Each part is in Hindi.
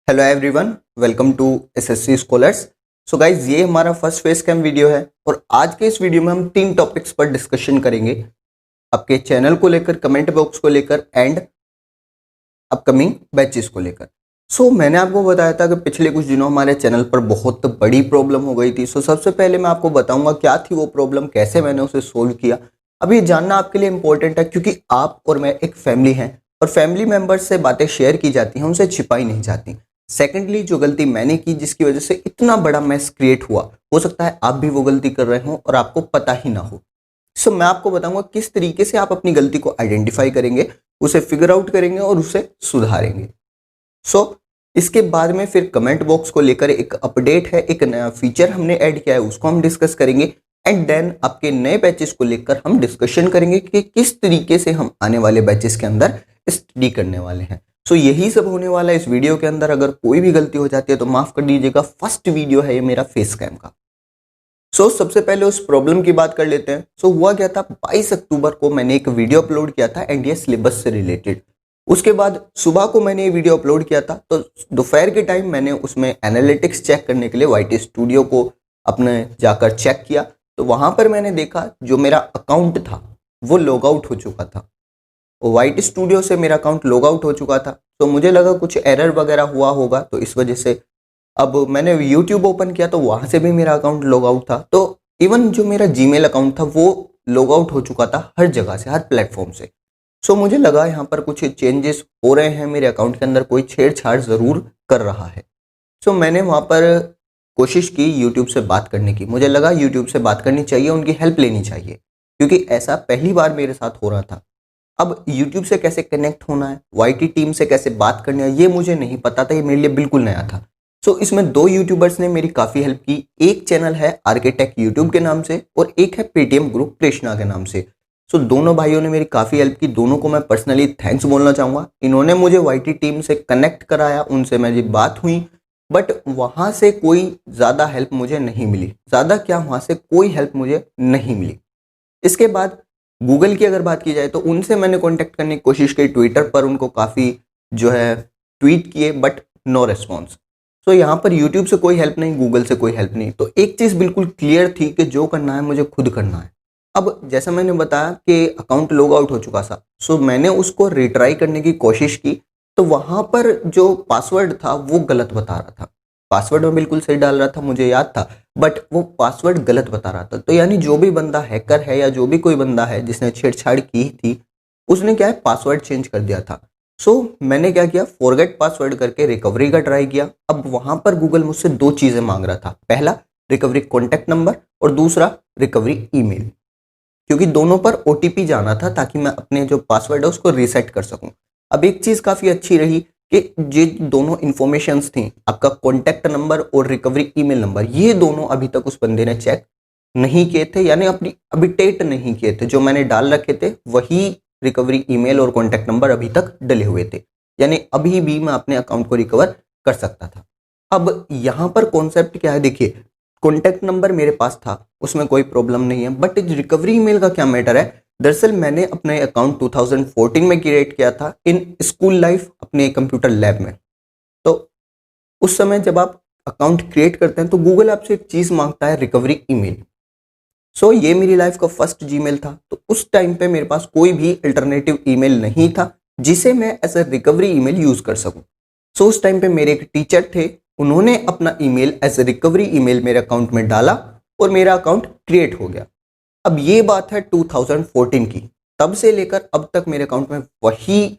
Hello everyone, welcome to SSC scholars. So guys, ये हमारा फर्स्ट फेस कैम वीडियो है और आज के इस वीडियो में हम 3 टॉपिक्स पर डिस्कशन करेंगे। आपके चैनल को लेकर, कमेंट बॉक्स को लेकर एंड अपकमिंग बैचेस को लेकर। मैंने आपको बताया था कि पिछले कुछ दिनों हमारे चैनल पर बहुत बड़ी प्रॉब्लम हो गई थी। सबसे पहले मैं आपको बताऊंगा क्या थी वो प्रॉब्लम, कैसे मैंने उसे सोल्व किया। अब ये जानना आपके लिए इंपॉर्टेंट है क्योंकि आप और मैं एक फैमिली हैं और फैमिली मेंबर्स से बातें शेयर की जाती हैं, उनसे छिपाई नहीं जाती। सेकेंडली, जो गलती मैंने की जिसकी वजह से इतना बड़ा मैस क्रिएट हुआ, हो सकता है आप भी वो गलती कर रहे हो और आपको पता ही ना हो। मैं आपको बताऊंगा किस तरीके से आप अपनी गलती को आइडेंटिफाई करेंगे, उसे फिगर आउट करेंगे और उसे सुधारेंगे। इसके बाद में फिर कमेंट बॉक्स को लेकर एक अपडेट है, एक नया फीचर हमने ऐड किया है, उसको हम डिस्कस करेंगे। एंड देन आपके नए बैचेस को लेकर हम डिस्कशन करेंगे कि किस तरीके से हम आने वाले बैचेस के अंदर स्टडी करने वाले हैं। यही सब होने वाला है इस वीडियो के अंदर। अगर कोई भी गलती हो जाती है तो माफ कर दीजिएगा। फर्स्ट वीडियो है ये मेरा फेस कैम का। सबसे पहले उस प्रॉब्लम की बात कर लेते हैं। हुआ क्या था, 22 अक्टूबर को मैंने एक वीडियो अपलोड किया था एनडीए सिलेबस से रिलेटेड। उसके बाद सुबह को मैंने ये वीडियो अपलोड किया था, तो दोपहर के टाइम मैंने उसमें एनालिटिक्स चेक करने के लिए वाईटी स्टूडियो को अपने जाकर चेक किया। तो वहां पर मैंने देखा जो मेरा अकाउंट था वो लॉग आउट हो चुका था। वाईटी स्टूडियो से मेरा अकाउंट लॉग आउट हो चुका था। तो मुझे लगा कुछ एरर वगैरह हुआ होगा, तो इस वजह से अब मैंने यूट्यूब ओपन किया तो वहां से भी मेरा अकाउंट लॉग आउट था। तो इवन जो मेरा जीमेल अकाउंट था वो लॉग आउट हो चुका था, हर जगह से, हर प्लेटफॉर्म से। मुझे लगा यहाँ पर कुछ चेंजेस हो रहे हैं, मेरे अकाउंट के अंदर कोई छेड़छाड़ जरूर कर रहा है। मैंने वहाँ पर कोशिश की यूट्यूब से बात करने की। मुझे लगा यूट्यूब से बात करनी चाहिए, उनकी हेल्प लेनी चाहिए, क्योंकि ऐसा पहली बार मेरे साथ हो रहा था। अब यूट्यूब से कैसे कनेक्ट होना है, वाईटी टीम से कैसे बात करनी है, ये मुझे नहीं पता था, ये मेरे लिए बिल्कुल नया था। इसमें 2 यूट्यूबर्स ने मेरी काफ़ी हेल्प की। एक चैनल है आर्किटेक्ट यूट्यूब के नाम से और एक है पेटीएम ग्रुप कृष्णा के नाम से। दोनों भाइयों ने मेरी काफ़ी हेल्प की, दोनों को मैं पर्सनली थैंक्स बोलना चाहूँगा। इन्होंने मुझे वाईटी टीम से कनेक्ट कराया, उनसे मेरी बात हुई, बट वहाँ से कोई ज़्यादा हेल्प मुझे नहीं मिली। ज़्यादा क्या, वहाँ से कोई हेल्प मुझे नहीं मिली। इसके बाद गूगल की अगर बात की जाए तो उनसे मैंने कांटेक्ट करने की कोशिश की, ट्विटर पर उनको काफ़ी जो है ट्वीट किए, बट नो रिस्पॉन्स। यहाँ पर यूट्यूब से कोई हेल्प नहीं, गूगल से कोई हेल्प नहीं। तो एक चीज़ बिल्कुल क्लियर थी कि जो करना है मुझे खुद करना है। अब जैसा मैंने बताया कि अकाउंट लॉग आउट हो चुका था, मैंने उसको रिट्राई करने की कोशिश की। तो वहाँ पर जो पासवर्ड था वो गलत बता रहा था। पासवर्ड में बिल्कुल सही डाल रहा था, मुझे याद था, बट वो पासवर्ड गलत बता रहा था। तो यानी जो भी बंदा हैकर है या जो भी कोई बंदा है जिसने छेड़छाड़ की थी, उसने क्या है, पासवर्ड चेंज कर दिया था। मैंने क्या किया, फॉरगेट पासवर्ड करके रिकवरी का ट्राई किया। अब वहां पर गूगल मुझसे 2 चीजें मांग रहा था। पहला, रिकवरी कॉन्टैक्ट नंबर, और दूसरा रिकवरी ईमेल, क्योंकि दोनों पर ओटीपी जाना था ताकि मैं अपने जो पासवर्ड है उसको रीसेट कर सकूं। अब एक चीज काफी अच्छी रही कि ये दोनों इंफॉर्मेशंस थी, आपका कॉन्टैक्ट नंबर और रिकवरी ईमेल नंबर, ये दोनों अभी तक उस बंदे ने चेक नहीं किए थे, यानी अपनी अपडेट नहीं किए थे। जो मैंने डाल रखे थे वही रिकवरी ईमेल और कॉन्टैक्ट नंबर अभी तक डले हुए थे, यानी अभी भी मैं अपने अकाउंट को रिकवर कर सकता था। अब यहाँ पर कॉन्सेप्ट क्या है, देखिए, कॉन्टैक्ट नंबर मेरे पास था, उसमें कोई प्रॉब्लम नहीं है, बट रिकवरी ईमेल का क्या मैटर है। दरअसल मैंने अपने अकाउंट 2014 में क्रिएट किया था इन स्कूल लाइफ, अपने कंप्यूटर लैब में। तो उस समय जब आप अकाउंट क्रिएट करते हैं तो गूगल आपसे एक चीज मांगता है, रिकवरी ईमेल। ये मेरी लाइफ का फर्स्ट जीमेल था, तो उस टाइम पे मेरे पास कोई भी अल्टरनेटिव ईमेल नहीं था जिसे मैं as a recovery email use कर सकूं। उस टाइम पे मेरे एक टीचर थे, उन्होंने अपना email as a recovery email मेरे अकाउंट में डाला और मेरा अकाउंट क्रिएट हो गया। अब ये बात है 2014 की, तब से लेकर अब तक मेरे अकाउंट में वही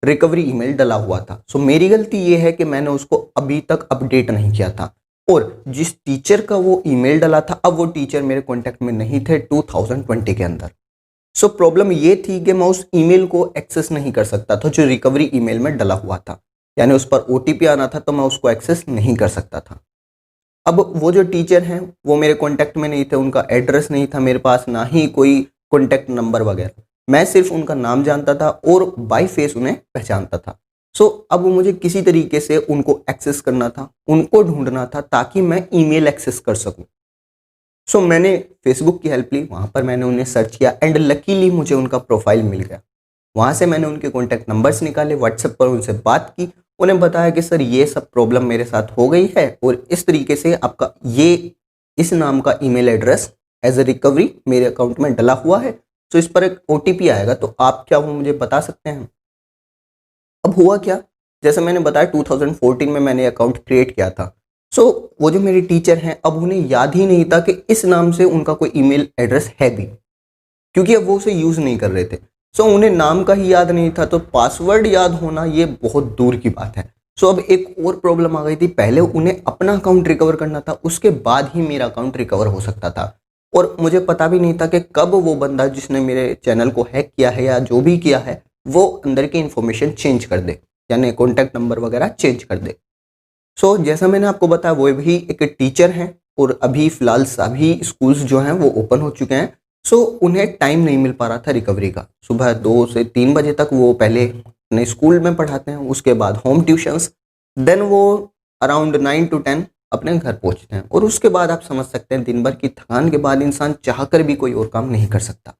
रिकवरी ईमेल डला हुआ था। मेरी गलती ये है कि मैंने उसको अभी तक अपडेट नहीं किया था, और जिस टीचर का वो ईमेल डला था अब वो टीचर मेरे कांटेक्ट में नहीं थे 2020 के अंदर। प्रॉब्लम ये थी कि मैं उस ईमेल को एक्सेस नहीं कर सकता था जो रिकवरी ईमेल में डला हुआ था, यानी उस पर ओटीपी आना था, तो मैं उसको एक्सेस नहीं कर सकता था। अब वो जो टीचर हैं वो मेरे कांटेक्ट में नहीं थे, उनका एड्रेस नहीं था मेरे पास, ना ही कोई कांटेक्ट नंबर वगैरह। मैं सिर्फ उनका नाम जानता था और बाय फेस उन्हें पहचानता था। अब मुझे किसी तरीके से उनको एक्सेस करना था, उनको ढूंढना था ताकि मैं ईमेल एक्सेस कर सकूं। मैंने फेसबुक की हेल्प ली, वहां पर मैंने उन्हें सर्च किया एंड लकीली मुझे उनका प्रोफाइल मिल गया। वहां से मैंने उनके कॉन्टैक्ट नंबर्स निकाले, व्हाट्सएप पर उनसे बात की उन्हें बताया कि सर ये सब प्रॉब्लम मेरे साथ हो गई है और इस तरीके से आपका ये इस नाम का email address as a recovery मेरे अकाउंट में डला हुआ है, तो इस पर एक ओटीपी आएगा, तो आप क्या वो मुझे बता सकते हैं। अब हुआ क्या, जैसे मैंने बताया 2014 में मैंने अकाउंट क्रिएट किया था। सो वो जो मेरे टीचर हैं अब उन्हें याद ही नहीं था कि इस नाम से उनका कोई ईमेल एड्रेस है भी, क्योंकि अब वो उसे यूज नहीं कर रहे थे। सो उन्हें नाम का ही याद नहीं था, तो पासवर्ड याद होना ये बहुत दूर की बात है। सो अब एक और प्रॉब्लम आ गई थी, पहले उन्हें अपना अकाउंट रिकवर करना था, उसके बाद ही मेरा अकाउंट रिकवर हो सकता था। और मुझे पता भी नहीं था कि कब वो बंदा जिसने मेरे चैनल को हैक किया है या जो भी किया है वो अंदर की इंफॉर्मेशन चेंज कर दे, यानी कॉन्टैक्ट नंबर वगैरह चेंज कर दे। सो जैसा मैंने आपको बताया वो भी एक टीचर हैं और अभी फिलहाल सभी स्कूल्स जो हैं वो ओपन हो चुके हैं। सो उन्हें टाइम नहीं मिल पा रहा था रिकवरी का। सुबह 2 से 3 बजे तक वो पहले अपने स्कूल में पढ़ाते हैं, उसके बाद होम ट्यूशंस, देन वो अराउंड 9 to 10 अपने घर पहुंचते हैं। और उसके बाद आप समझ सकते हैं दिन भर की थकान के बाद इंसान चाहकर भी कोई और काम नहीं कर सकता।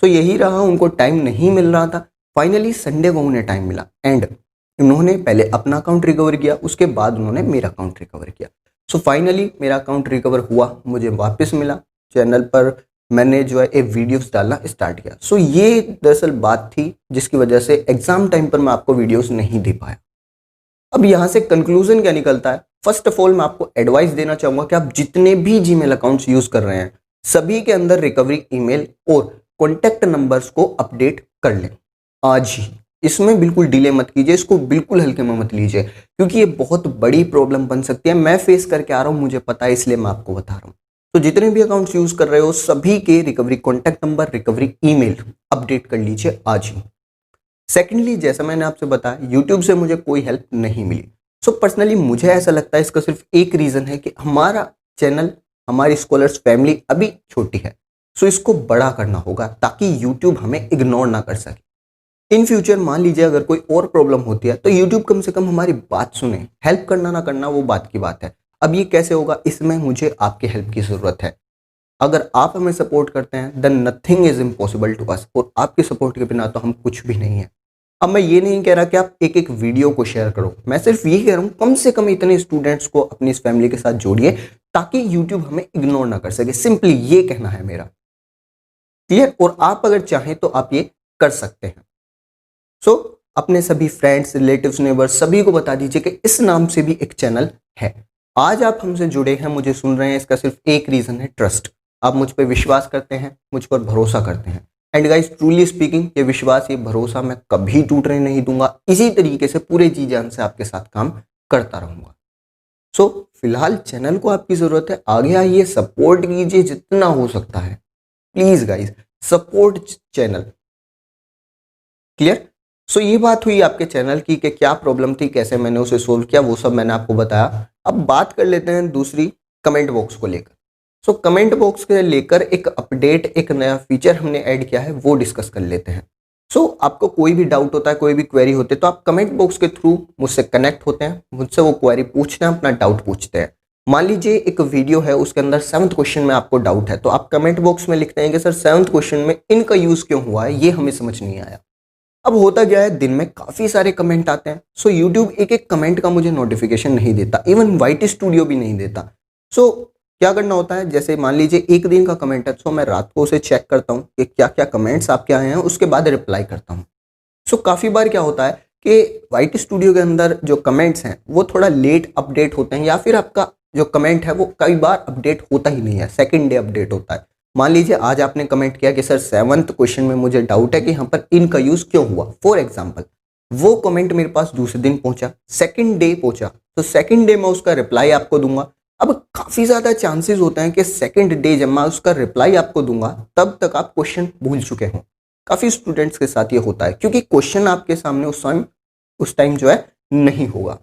सो यही रहा, उनको टाइम नहीं मिल रहा था। फाइनली संडे को उन्हें टाइम मिला एंड उन्होंने पहले अपना अकाउंट रिकवर किया, उसके बाद उन्होंने मेरा अकाउंट रिकवर किया। सो फाइनली मेरा अकाउंट रिकवर हुआ, मुझे वापस मिला। चैनल पर मैंने जो है एक वीडियोस डालना स्टार्ट किया। सो ये दरअसल बात थी जिसकी वजह से एग्जाम टाइम पर मैं आपको वीडियोस नहीं दे पाया। अब यहाँ से कंक्लूजन क्या निकलता है, फर्स्ट ऑफ ऑल मैं आपको एडवाइस देना चाहूंगा कि आप जितने भी जीमेल अकाउंट्स यूज कर रहे हैं सभी के अंदर रिकवरी ईमेल और कॉन्टैक्ट नंबर्स को अपडेट कर लें आज ही। इसमें बिल्कुल डिले मत कीजिए, इसको बिल्कुल हल्के में मत लीजिए, क्योंकि ये बहुत बड़ी प्रॉब्लम बन सकती है। मैं फेस करके आ रहा हूं, मुझे पता है, इसलिए मैं आपको बता रहा हूं। तो जितने भी अकाउंट्स यूज कर रहे हो सभी के recovery contact number, recovery email update कर लीजिए आज ही। सेकेंडली, जैसा मैंने आपसे बताया यूट्यूब से मुझे कोई हेल्प नहीं मिली। सो पर्सनली मुझे ऐसा लगता है इसका सिर्फ एक रीजन है कि हमारा चैनल, हमारी स्कॉलर्स फैमिली अभी छोटी है। सो इसको बड़ा करना होगा ताकि यूट्यूब हमें इग्नोर ना कर सके। इन फ्यूचर मान लीजिए अगर कोई और प्रॉब्लम होती है तो यूट्यूब कम से कम हमारी बात सुने। हेल्प करना ना करना वो बात की बात है। अब ये कैसे होगा, इसमें मुझे आपकी हेल्प की जरूरत है। अगर आप हमें सपोर्ट करते हैं then nothing is impossible to us, और आपके सपोर्ट के बिना तो हम कुछ भी नहीं है। अब मैं ये नहीं कह रहा कि आप एक एक वीडियो को शेयर करो, मैं सिर्फ ये कह रहा हूँ कम से कम इतने स्टूडेंट्स को अपनी इस फैमिली के साथ जोड़िए ताकि यूट्यूब हमें इग्नोर ना कर सके। सिंपली ये कहना है मेरा, क्लियर। और आप अगर चाहें तो आप ये कर सकते हैं। सो अपने सभी फ्रेंड्स, रिलेटिव्स, नेबर्स सभी को बता दीजिए कि इस नाम से भी एक चैनल है। आज आप हमसे जुड़े हैं, मुझे सुन रहे हैं, इसका सिर्फ एक रीजन है, ट्रस्ट। आप मुझ पर विश्वास करते हैं, मुझ पर भरोसा करते हैं। एंड गाइस ट्रूली स्पीकिंग, ये विश्वास, ये भरोसा मैं कभी टूटने नहीं दूंगा। इसी तरीके से पूरे जी जान से आपके साथ काम करता रहूंगा। सो फिलहाल चैनल को आपकी जरूरत है, आगे आइए, सपोर्ट कीजिए जितना हो सकता है। Please guys support channel, clear. So ये बात हुई आपके चैनल की कि क्या प्रॉब्लम थी, कैसे मैंने उसे सोल्व किया, वो सब मैंने आपको बताया। अब बात कर लेते हैं दूसरी, कमेंट बॉक्स को लेकर। सो कमेंट बॉक्स के लेकर एक अपडेट, एक नया फीचर हमने ऐड किया है, वो डिस्कस कर लेते हैं। सो आपको कोई भी डाउट होता है, कोई भी क्वेरी होती है तो आप कमेंट बॉक्स के थ्रू मुझसे कनेक्ट होते हैं, मुझसे वो क्वेरी पूछते हैं, अपना डाउट पूछते हैं। मान लीजिए एक वीडियो है, उसके अंदर 7th क्वेश्चन में आपको डाउट है, तो आप कमेंट बॉक्स में लिखते हैं कि सर 7th क्वेश्चन में इनका यूज क्यों हुआ है, ये हमें समझ नहीं आया। अब होता क्या है, दिन में काफी सारे कमेंट आते हैं। सो यूट्यूब एक एक कमेंट का मुझे नोटिफिकेशन नहीं देता, इवन वाइट स्टूडियो भी नहीं देता। सो क्या करना होता है, जैसे मान लीजिए एक दिन का कमेंट है, तो मैं रात को उसे चेक करता हूँ कि क्या क्या कमेंट्स आपके आए हैं, उसके बाद रिप्लाई करता हूँ। सो काफी बार क्या होता है कि वाइट स्टूडियो के अंदर जो कमेंट्स हैं वो थोड़ा लेट अपडेट होते हैं, या फिर आपका जो कमेंट है वो कई बार अपडेट होता ही नहीं है, सेकेंड डे अपडेट होता है। मान लीजिए आज आपने कमेंट किया कि सर 7th क्वेश्चन में मुझे डाउट है कि यहाँ पर इन का यूज क्यों हुआ, फॉर एग्जाम्पल, वो कमेंट मेरे पास दूसरे दिन पहुंचा, सेकंड डे पहुंचा, तो सेकंड डे में उसका रिप्लाई आपको दूंगा। अब काफी ज्यादा चांसेस होते हैं कि सेकंड डे जब मैं उसका रिप्लाई आपको दूंगा तब तक आप क्वेश्चन भूल चुके हों। काफी स्टूडेंट्स के साथ ये होता है क्योंकि क्वेश्चन आपके सामने उस टाइम जो है नहीं होगा।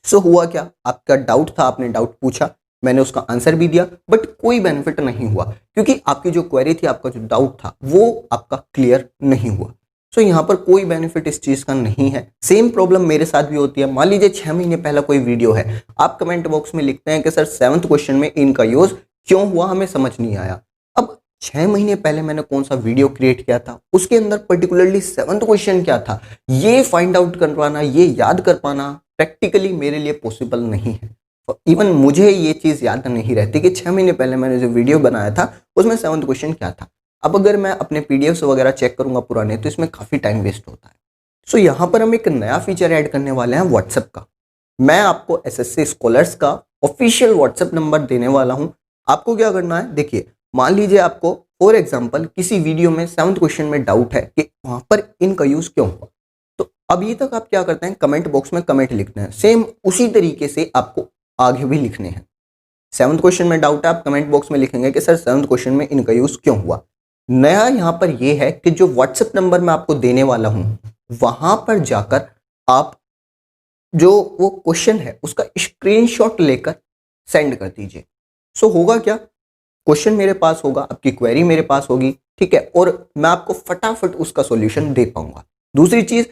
सो हुआ क्या, आपका डाउट था, आपने डाउट पूछा, मैंने उसका आंसर भी दिया, बट कोई बेनिफिट नहीं हुआ क्योंकि आपकी जो क्वेरी थी, आपका जो डाउट था वो आपका क्लियर नहीं हुआ। सो यहाँ पर कोई बेनिफिट इस चीज का नहीं है। सेम प्रॉब्लम मेरे साथ भी होती है। मान लीजिए 6 महीने पहला कोई वीडियो है, आप कमेंट बॉक्स में लिखते हैं कि सर 7th क्वेश्चन में इनका यूज क्यों हुआ, हमें समझ नहीं आया। अब 6 महीने पहले मैंने कौन सा वीडियो क्रिएट किया था, उसके अंदर पर्टिकुलरली 7th क्वेश्चन क्या था, ये फाइंड आउट कर पाना, ये याद कर पाना प्रैक्टिकली मेरे लिए पॉसिबल नहीं है। इवन मुझे ये चीज़ याद नहीं रहती कि 6 महीने पहले मैंने जो वीडियो बनाया था उसमें 7th क्वेश्चन क्या था। अब अगर मैं अपने पीडीएफ्स वगैरह चेक करूंगा पुराने, तो इसमें काफ़ी टाइम वेस्ट होता है। सो यहाँ पर हम एक नया फीचर ऐड करने वाले हैं व्हाट्सएप का। मैं आपको एसएससी स्कॉलर्स का ऑफिशियल व्हाट्सएप नंबर देने वाला हूँ। आपको क्या करना है, देखिए मान लीजिए आपको फॉर एग्जाम्पल किसी वीडियो में 7th क्वेश्चन में डाउट है कि वहां पर इनका यूज क्यों हुआ, तो अभी तक आप क्या करते हैं, कमेंट बॉक्स में कमेंट लिखते हैं। सेम उसी तरीके से आपको आगे भी लिखने हैं। 7th क्वेश्चन में डाउट है, आप कमेंट बॉक्स में लिखेंगे कि सर 7th क्वेश्चन में इनका यूज क्यों हुआ। नया यहाँ पर यह है कि जो व्हाट्सएप नंबर मैं आपको देने वाला हूं, वहां पर जाकर आप जो वो क्वेश्चन है उसका स्क्रीनशॉट लेकर सेंड कर दीजिए। सो होगा क्या, क्वेश्चन मेरे पास होगा, आपकी क्वेरी मेरे पास होगी, ठीक है, और मैं आपको फटाफट उसका सॉल्यूशन दे पाऊंगा। दूसरी चीज,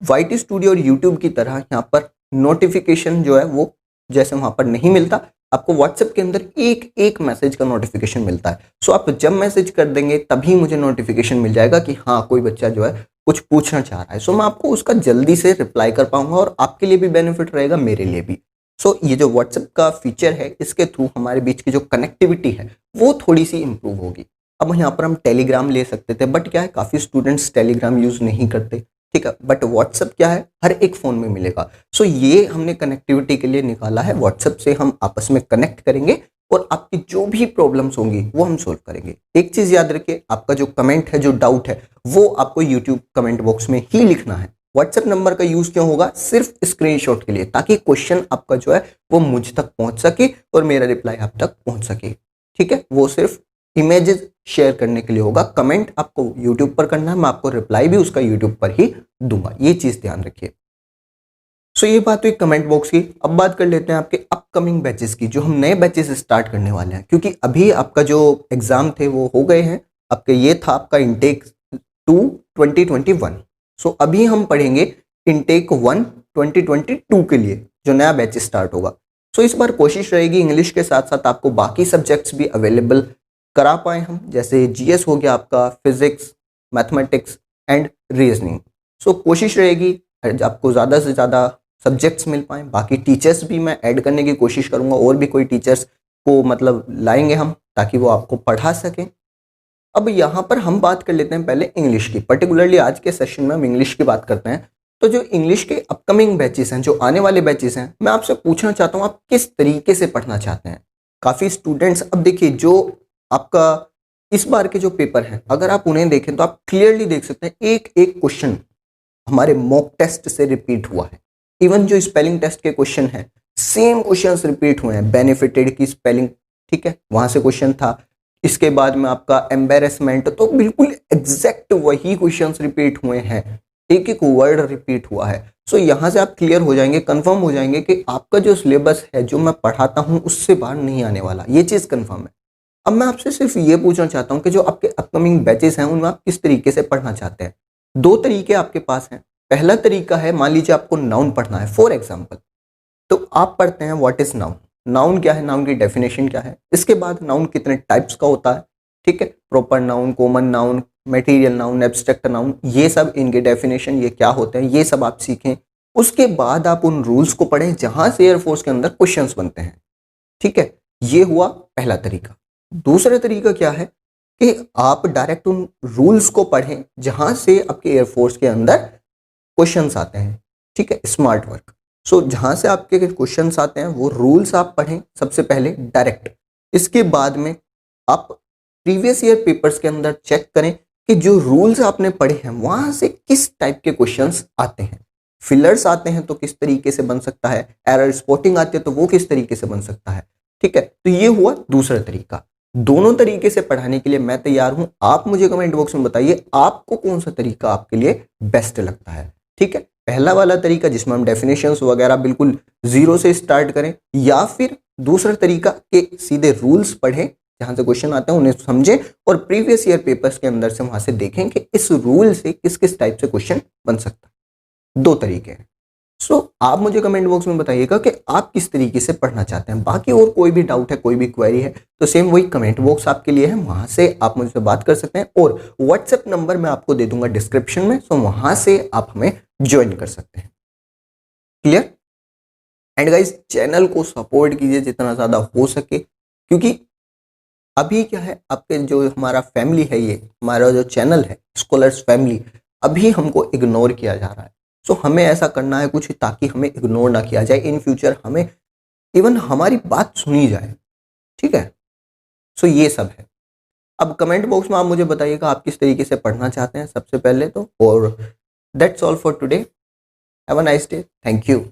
वाईटी स्टूडियो और यूट्यूब की तरह यहाँ पर नोटिफिकेशन जो है वो जैसे वहां पर नहीं मिलता, आपको व्हाट्सएप के अंदर एक एक मैसेज का नोटिफिकेशन मिलता है। सो आप जब मैसेज कर देंगे तभी मुझे नोटिफिकेशन मिल जाएगा कि हाँ कोई बच्चा जो है कुछ पूछना चाह रहा है। सो मैं आपको उसका जल्दी से रिप्लाई कर पाऊंगा और आपके लिए भी बेनिफिट रहेगा, मेरे लिए भी। सो ये जो व्हाट्सएप का फीचर है, इसके थ्रू हमारे बीच की जो कनेक्टिविटी है वो थोड़ी सी इंप्रूव होगी। अब यहाँ पर हम टेलीग्राम ले सकते थे, बट क्या है काफ़ी स्टूडेंट्स टेलीग्राम यूज़ नहीं करते, ठीक है, बट व्हाट्सएप क्या है हर एक फ़ोन में मिलेगा। सो ये हमने कनेक्टिविटी के लिए निकाला है। व्हाट्सएप से हम आपस में कनेक्ट करेंगे और आपकी जो भी प्रॉब्लम्स होंगी वो हम सोल्व करेंगे। एक चीज़ याद रखिए, आपका जो कमेंट है, जो डाउट है, वो आपको यूट्यूब कमेंट बॉक्स में ही लिखना है। व्हाट्सएप नंबर का यूज क्यों होगा, सिर्फ स्क्रीनशॉट के लिए, ताकि क्वेश्चन आपका जो है वो मुझ तक पहुंच सके और मेरा रिप्लाई आप तक पहुंच सके, ठीक है। वो सिर्फ इमेजेस शेयर करने के लिए होगा। कमेंट आपको यूट्यूब पर करना है, मैं आपको रिप्लाई भी उसका यूट्यूब पर ही दूंगा, ये चीज ध्यान रखिए। सो ये बात हुई कमेंट बॉक्स की। अब बात कर लेते हैं आपके अपकमिंग बैचेस की, जो हम नए बैचेस स्टार्ट करने वाले हैं, क्योंकि अभी आपका जो एग्जाम थे वो हो गए हैं। आपके ये था आपका इंटेक 2 2021। सो अभी हम पढ़ेंगे इनटेक 1 2022 के लिए, जो नया बैच स्टार्ट होगा। सो इस बार कोशिश रहेगी इंग्लिश के साथ साथ आपको बाकी सब्जेक्ट्स भी अवेलेबल करा पाए हम, जैसे जीएस हो गया आपका, फिजिक्स, मैथमेटिक्स एंड रीजनिंग। सो कोशिश रहेगी आपको ज़्यादा से ज़्यादा सब्जेक्ट्स मिल पाए। बाकी टीचर्स भी मैं ऐड करने की कोशिश करूँगा, और भी कोई टीचर्स को मतलब लाएंगे हम, ताकि वो आपको पढ़ा सकें। अब यहाँ पर हम बात कर लेते हैं पहले इंग्लिश की। पर्टिकुलरली आज के सेशन में हम इंग्लिश की बात करते हैं। तो जो इंग्लिश के अपकमिंग बैचेस हैं, जो आने वाले बैचेस हैं, मैं आपसे पूछना चाहता हूँ आप किस तरीके से पढ़ना चाहते हैं। काफ़ी स्टूडेंट्स, अब देखिए जो आपका इस बार के जो पेपर हैं, अगर आप उन्हें देखें तो आप क्लियरली देख सकते हैं एक एक क्वेश्चन हमारे मॉक टेस्ट से रिपीट हुआ है। इवन जो स्पेलिंग टेस्ट के क्वेश्चन हैं, सेम क्वेश्चंस रिपीट हुए हैं। बेनिफिटेड की स्पेलिंग, ठीक है, वहां से क्वेश्चन था। इसके बाद में आपका एम्बेरसमेंट, तो बिल्कुल एग्जैक्ट वही क्वेश्चंस रिपीट हुए हैं, एक एक वर्ड रिपीट हुआ है। सो यहाँ से आप क्लियर हो जाएंगे, कंफर्म हो जाएंगे कि आपका जो सिलेबस है, जो मैं पढ़ाता हूँ, उससे बाहर नहीं आने वाला। ये चीज कंफर्म है। अब मैं आपसे सिर्फ ये पूछना चाहता हूँ कि जो आपके अपकमिंग बैचेस हैं उनमें आप किस तरीके से पढ़ना चाहते हैं। दो तरीके आपके पास हैं। पहला तरीका है, मान लीजिए आपको नाउन पढ़ना है फॉर एग्जाम्पल, तो आप पढ़ते हैं व्हाट इज नाउन। नाउन क्या है, नाउन की डेफिनेशन क्या है, इसके बाद नाउन कितने टाइप्स का होता है, ठीक है, proper noun, common noun, material noun, abstract noun, ये सब इनके डेफिनेशन ये क्या होते हैं, ये सब आप सीखें। उसके बाद आप उन रूल्स को पढ़ें जहां से एयरफोर्स के अंदर क्वेश्चंस बनते हैं, ठीक है। ये हुआ पहला तरीका। दूसरा तरीका क्या है कि आप डायरेक्ट उन रूल्स को पढ़ें जहां से आपके एयरफोर्स के अंदर क्वेश्चंस आते हैं, ठीक है, स्मार्ट वर्क। सो जहां से आपके क्वेश्चंस आते हैं वो रूल्स आप पढ़ें सबसे पहले डायरेक्ट। इसके बाद में आप प्रीवियस ईयर पेपर्स के अंदर चेक करें कि जो रूल्स आपने पढ़े हैं वहां से किस टाइप के क्वेश्चंस आते हैं। फिलर्स आते हैं तो किस तरीके से बन सकता है, एरर स्पॉटिंग आती है तो वो किस तरीके से बन सकता है, ठीक है। तो ये हुआ दूसरा तरीका। दोनों तरीके से पढ़ाने के लिए मैं तैयार हूं। आप मुझे कमेंट बॉक्स में बताइए आपको कौन सा तरीका आपके लिए बेस्ट लगता है, ठीक है। पहला वाला तरीका जिसमें हम डेफिनेशंस वगैरह बिल्कुल जीरो से स्टार्ट करें, या फिर दूसरा तरीका के सीधे रूल्स पढ़ें जहां से क्वेश्चन आते हैं उन्हें समझें और प्रीवियस ईयर पेपर्स के अंदर से वहां से देखें कि इस रूल से किस किस टाइप से क्वेश्चन बन सकता है। दो तरीके हैं। सो आप मुझे कमेंट बॉक्स में बताइएगा कि आप किस तरीके से पढ़ना चाहते हैं। बाकी और कोई भी डाउट है, कोई भी क्वेरी है, तो सेम वही कमेंट बॉक्स आपके लिए है, वहां से आप मुझसे बात कर सकते हैं। और व्हाट्सएप नंबर मैं आपको दे दूंगा डिस्क्रिप्शन में, सो वहां से आप हमें ज्वाइन कर सकते हैं। क्लियर? एंड गाइस, चैनल को सपोर्ट कीजिए जितना ज्यादा हो सके, क्योंकि अभी क्या है, आपके जो हमारा फैमिली है, ये हमारा जो चैनल है स्कॉलर्स फैमिली, अभी हमको इग्नोर किया जा रहा है। सो हमें ऐसा करना है कुछ ताकि हमें इग्नोर ना किया जाए, इन फ्यूचर हमें इवन हमारी बात सुनी जाए। ठीक है? सो ये सब है। अब कमेंट बॉक्स में आप मुझे बताइएगा आप किस तरीके से पढ़ना चाहते हैं सबसे पहले तो। और that's all for today. Have a nice day. Thank you.